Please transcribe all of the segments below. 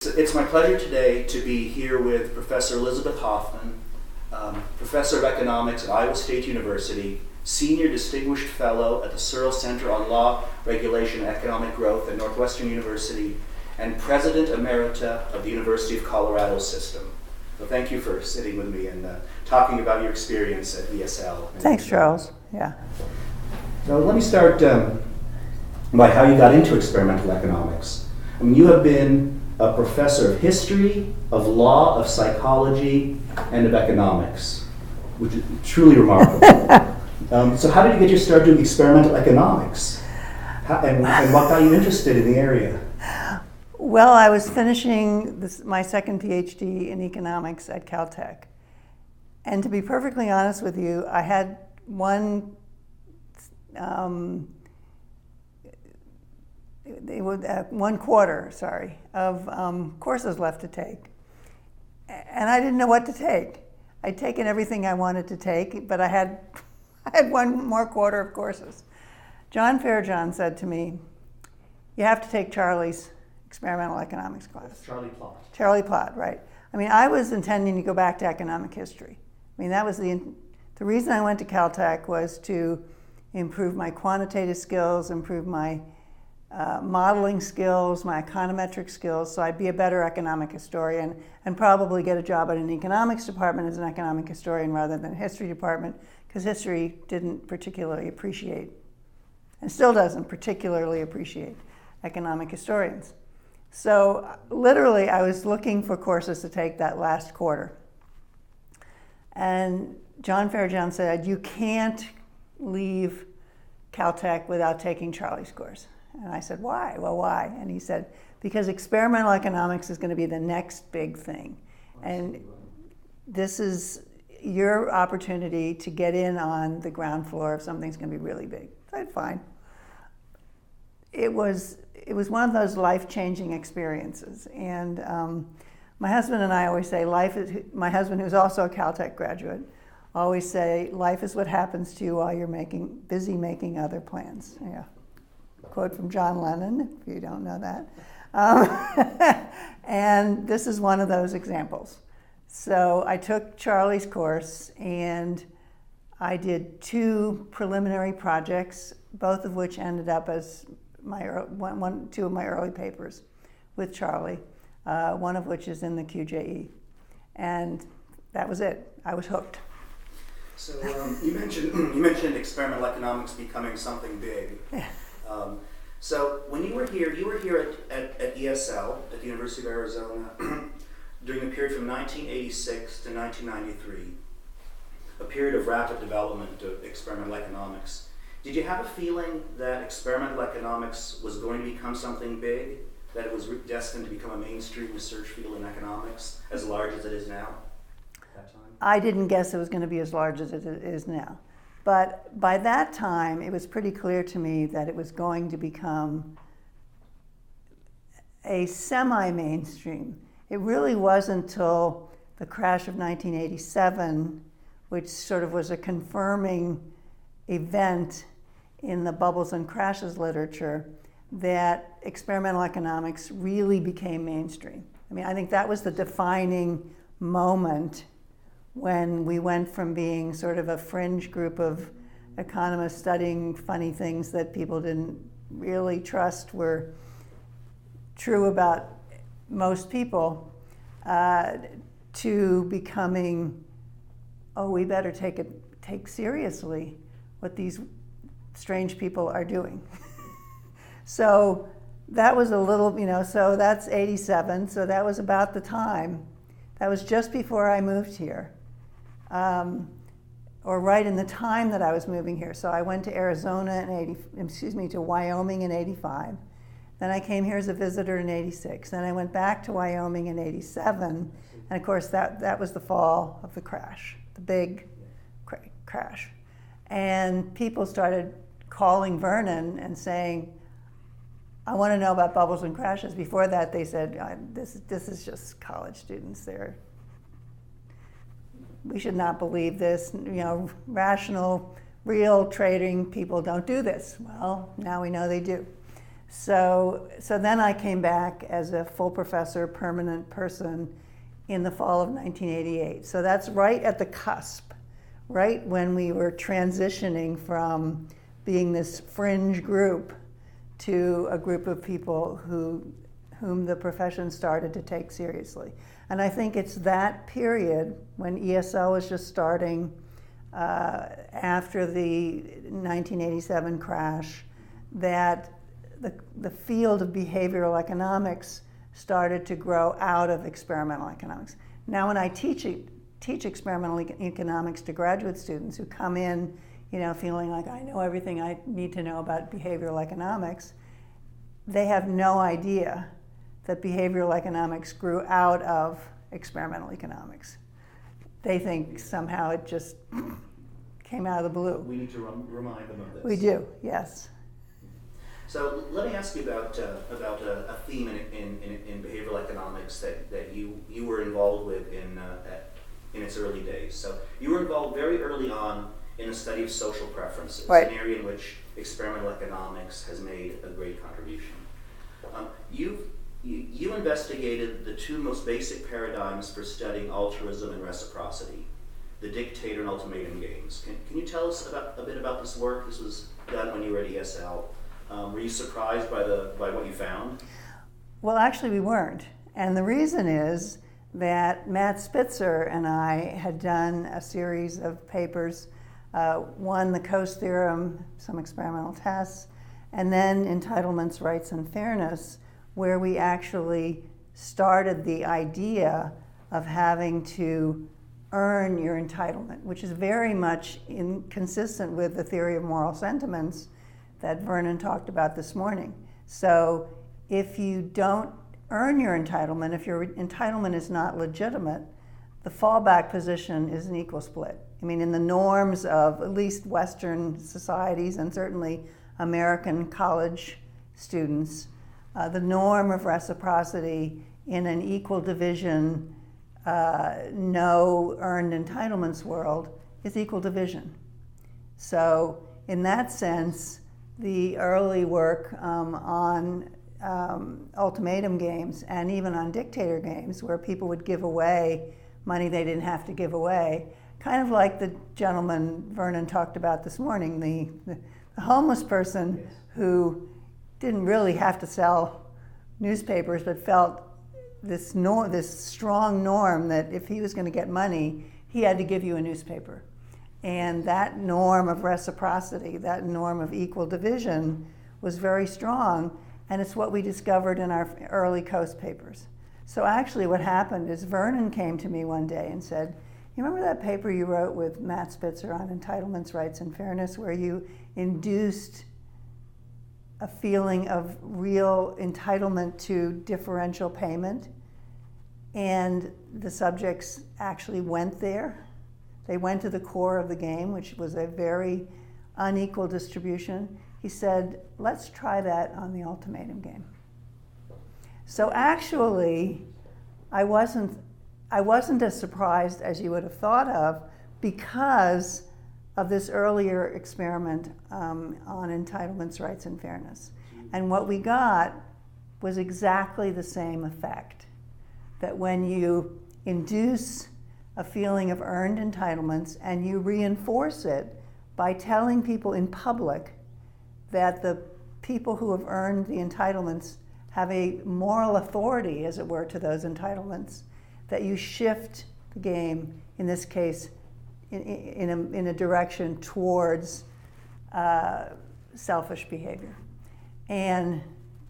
It's my pleasure today to be here with Professor Elizabeth Hoffman, Professor of Economics at Iowa State University, Senior Distinguished Fellow at the Searle Center on Law, Regulation, and Economic Growth at Northwestern University, and President Emerita of the University of Colorado System. So thank you for sitting with me and talking about your experience at ESL. Thanks, Charles. Yeah. So let me start by how you got into experimental economics. I mean, you have been a professor of history, of law, of psychology, and of economics, which is truly remarkable. So how did you get your start doing experimental economics? And what got you interested in the area? Well, I was finishing my second PhD in economics at Caltech. And to be perfectly honest with you, I had one quarter of courses left to take. And I didn't know what to take. I'd taken everything I wanted to take, but I had one more quarter of courses. John Fairjohn said to me, "You have to take Charlie's experimental economics class." That's Charlie Plott. Charlie Plott, right. I mean, I was intending to go back to economic history. I mean, that was the reason I went to Caltech was to improve my quantitative skills, improve my modeling skills, my econometric skills, so I'd be a better economic historian and probably get a job at an economics department as an economic historian rather than a history department, because history didn't particularly appreciate, and still doesn't particularly appreciate, economic historians. So literally, I was looking for courses to take that last quarter. And John Fairjohn said, "You can't leave Caltech without taking Charlie's course." And I said, "Why?" "Well, why?" And he said, "Because experimental economics is going to be the next big thing. And this is your opportunity to get in on the ground floor if something's going to be really big." I said, "Fine." It was one of those life-changing experiences. And my husband and I always say, my husband, who's also a Caltech graduate, always say, life is what happens to you while you're busy making other plans. Yeah. Quote from John Lennon, if you don't know that. And this is one of those examples. So I took Charlie's course and I did 2 preliminary projects, both of which ended up as two of my early papers with Charlie, one of which is in the QJE. And that was it. I was hooked. So you mentioned experimental economics becoming something big. Yeah. So when you were here at ESL, at the University of Arizona, during the period from 1986 to 1993, a period of rapid development of experimental economics. Did you have a feeling that experimental economics was going to become something big, that it was destined to become a mainstream research field in economics, as large as it is now at that time? I didn't guess it was going to be as large as it is now. But by that time, it was pretty clear to me that it was going to become a semi-mainstream. It really wasn't until the crash of 1987, which sort of was a confirming event in the bubbles and crashes literature, that experimental economics really became mainstream. I mean, I think that was the defining moment when we went from being sort of a fringe group of economists studying funny things that people didn't really trust were true about most people, to becoming, oh, we better take seriously what these strange people are doing. So that was a little, so that's 87, so that was about the time. That was just before I moved here. Or right in the time that I was moving here. So I went to Arizona to Wyoming in 85. Then I came here as a visitor in 86. Then I went back to Wyoming in 87. And of course, that was the fall of the crash, the big crash. And people started calling Vernon and saying, "I want to know about bubbles and crashes." Before that, they said, this is just college students. We should not believe this. Rational, real trading people don't do this. Well, now we know they do. So then I came back as a full professor, permanent person in the fall of 1988. So that's right at the cusp, right when we were transitioning from being this fringe group to a group of people whom the profession started to take seriously. And I think it's that period when ESL was just starting after the 1987 crash that the field of behavioral economics started to grow out of experimental economics. Now when I teach experimental economics to graduate students who come in, feeling like I know everything I need to know about behavioral economics, they have no idea that behavioral economics grew out of experimental economics. They think somehow it just came out of the blue. We need to remind them of this. We do, yes. So let me ask you about a theme in behavioral economics that you were involved with in its early days. So you were involved very early on in the study of social preferences, right. An area in which experimental economics has made a great contribution. You investigated the two most basic paradigms for studying altruism and reciprocity, the dictator and ultimatum games. Can you tell us a bit about this work? This was done when you were at ESL. Were you surprised by what you found? Well, actually we weren't. And the reason is that Matt Spitzer and I had done a series of papers, one, the Coase theorem, some experimental tests, and then entitlements, rights, and fairness, where we actually started the idea of having to earn your entitlement, which is very much consistent with the theory of moral sentiments that Vernon talked about this morning. So if you don't earn your entitlement, if your entitlement is not legitimate, the fallback position is an equal split. I mean, in the norms of at least Western societies and certainly American college students, the norm of reciprocity in an equal division, no earned entitlements world is equal division. So in that sense, the early work on ultimatum games and even on dictator games where people would give away money they didn't have to give away, kind of like the gentleman Vernon talked about this morning, the homeless person who didn't really have to sell newspapers but felt this strong norm that if he was going to get money, he had to give you a newspaper. And that norm of reciprocity, that norm of equal division was very strong, and it's what we discovered in our early Coase papers. So actually what happened is Vernon came to me one day and said, you remember that paper you wrote with Matt Spitzer on entitlements, rights, and fairness, where you induced a feeling of real entitlement to differential payment? And the subjects actually went there. They went to the core of the game, which was a very unequal distribution. He said, let's try that on the ultimatum game. So actually, I wasn't as surprised as you would have thought of because of this earlier experiment on entitlements, rights, and fairness. And what we got was exactly the same effect, that when you induce a feeling of earned entitlements and you reinforce it by telling people in public that the people who have earned the entitlements have a moral authority, as it were, to those entitlements, that you shift the game, in this case, in a direction towards selfish behavior. And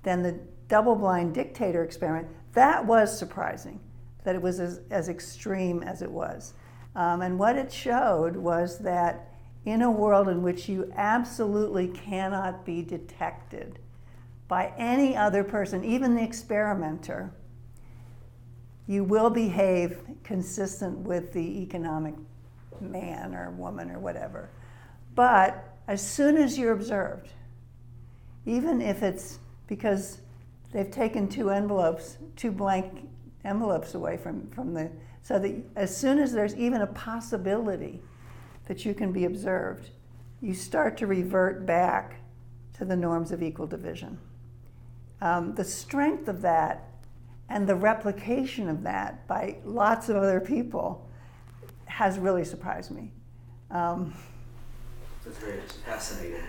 then the double-blind dictator experiment, that was surprising, that it was as extreme as it was. And what it showed was that in a world in which you absolutely cannot be detected by any other person, even the experimenter, you will behave consistent with the economic man or woman or whatever. But as soon as you're observed, even if it's because they've taken two blank envelopes away from the, so that as soon as there's even a possibility that you can be observed, you start to revert back to the norms of equal division. the strength of that and the replication of that by lots of other people has really surprised me. That's very fascinating.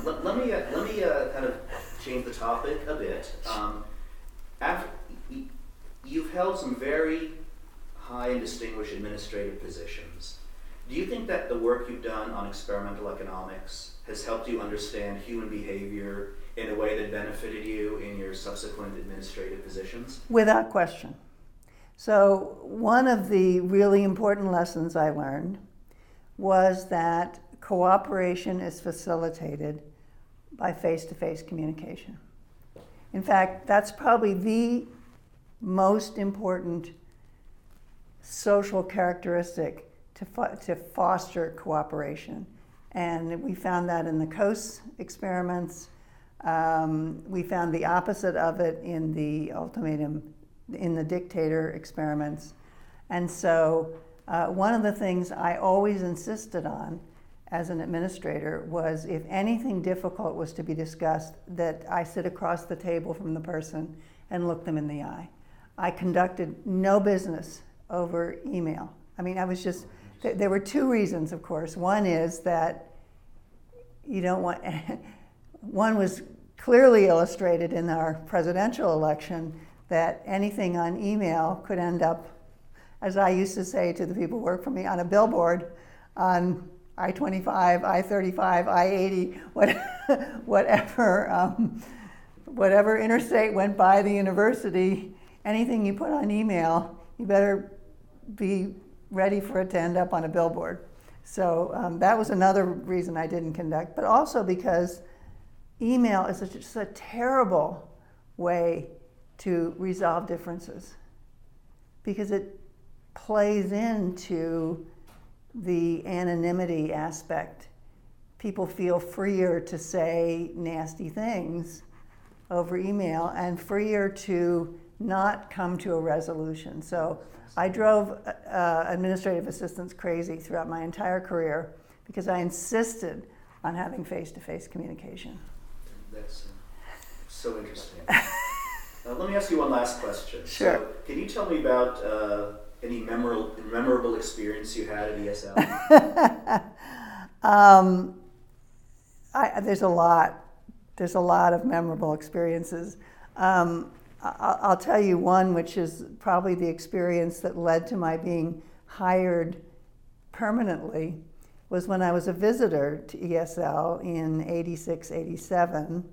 Let me kind of change the topic a bit. You've held some very high and distinguished administrative positions. Do you think that the work you've done on experimental economics has helped you understand human behavior in a way that benefited you in your subsequent administrative positions? Without question. So one of the really important lessons I learned was that cooperation is facilitated by face-to-face communication. In fact, that's probably the most important social characteristic to foster cooperation. And we found that in the COAST experiments. We found the opposite of it in the dictator experiments. And so one of the things I always insisted on as an administrator was if anything difficult was to be discussed, that I sit across the table from the person and look them in the eye. I conducted no business over email. I mean, there were two reasons, of course. One is that you don't want, one was clearly illustrated in our presidential election, that anything on email could end up, as I used to say to the people who work for me, on a billboard on I-25, I-35, I-80, whatever interstate went by the university. Anything you put on email, you better be ready for it to end up on a billboard. So that was another reason I didn't conduct, but also because email is just a terrible way to resolve differences, because it plays into the anonymity aspect. People feel freer to say nasty things over email and freer to not come to a resolution. So I drove administrative assistants crazy throughout my entire career because I insisted on having face-to-face communication. That's so interesting. Let me ask you one last question. Sure. So, can you tell me about any memorable experience you had at ESL? There's a lot. There's a lot of memorable experiences. I'll tell you one, which is probably the experience that led to my being hired permanently, was when I was a visitor to ESL in 86, 87.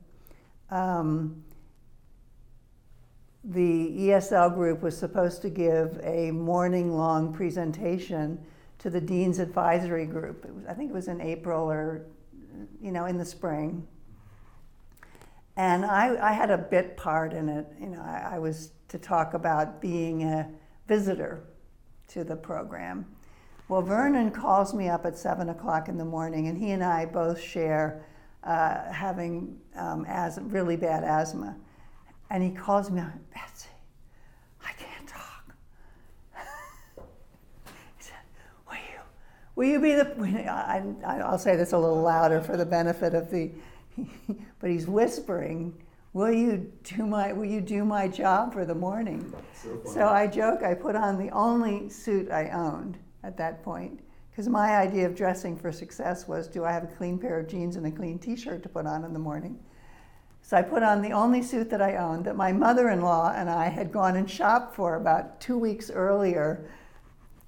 The ESL group was supposed to give a morning-long presentation to the Dean's Advisory Group. I think it was in April or, in the spring. And I had a bit part in it. I was to talk about being a visitor to the program. Well, Vernon calls me up at 7 o'clock in the morning, and he and I both share having really bad asthma. And he calls me up, Betsy, I can't talk. He said, will you be the, I'll say this a little louder for the benefit of but he's whispering, will you do my job for the morning? So I joke, I put on the only suit I owned at that point, because my idea of dressing for success was, do I have a clean pair of jeans and a clean t-shirt to put on in the morning? So I put on the only suit that I owned, that my mother-in-law and I had gone and shopped for about 2 weeks earlier,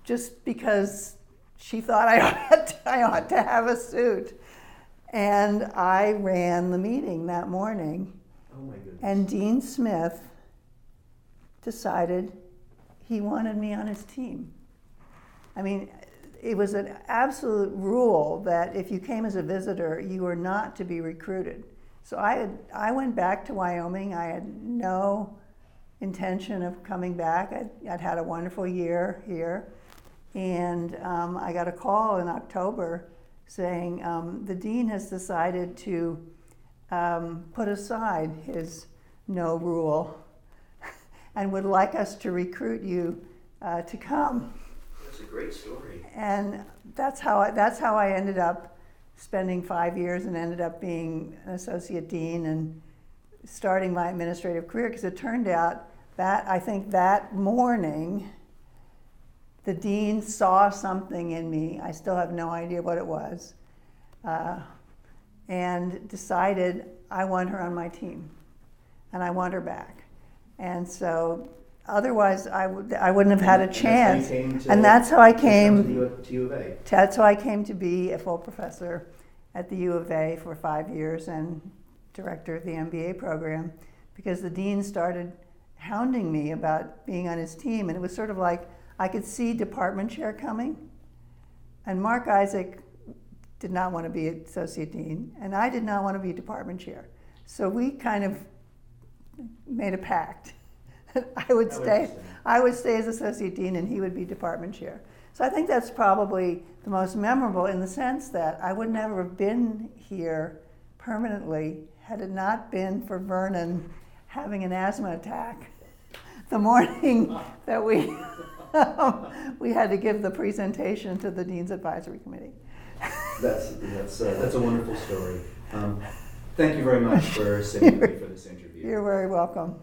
just because she thought I ought to have a suit. And I ran the meeting that morning. Oh my goodness. And Dean Smith decided he wanted me on his team. I mean, it was an absolute rule that if you came as a visitor, you were not to be recruited. So I went back to Wyoming. I had no intention of coming back. I'd had a wonderful year here. And I got a call in October saying the dean has decided to put aside his no rule and would like us to recruit you to come. That's a great story. And that's how I ended up spending 5 years and ended up being an associate dean and starting my administrative career, because it turned out that I think that morning the dean saw something in me. I still have no idea what it was, and decided I want her on my team, and I want her back. And so otherwise I wouldn't have had a chance. And that's how I came to U of A. That's how I came to be a full professor at the U of A for 5 years and director of the MBA program, because the dean started hounding me about being on his team. And it was sort of like I could see department chair coming. And Mark Isaac did not want to be associate dean, and I did not want to be department chair. So we kind of made a pact. I would stay as associate dean and he would be department chair. So I think that's probably the most memorable, in the sense that I would never have been here permanently had it not been for Vernon having an asthma attack the morning that we had to give the presentation to the Dean's Advisory Committee. That's a wonderful story. Thank you very much for sitting with me for this interview. You're very welcome.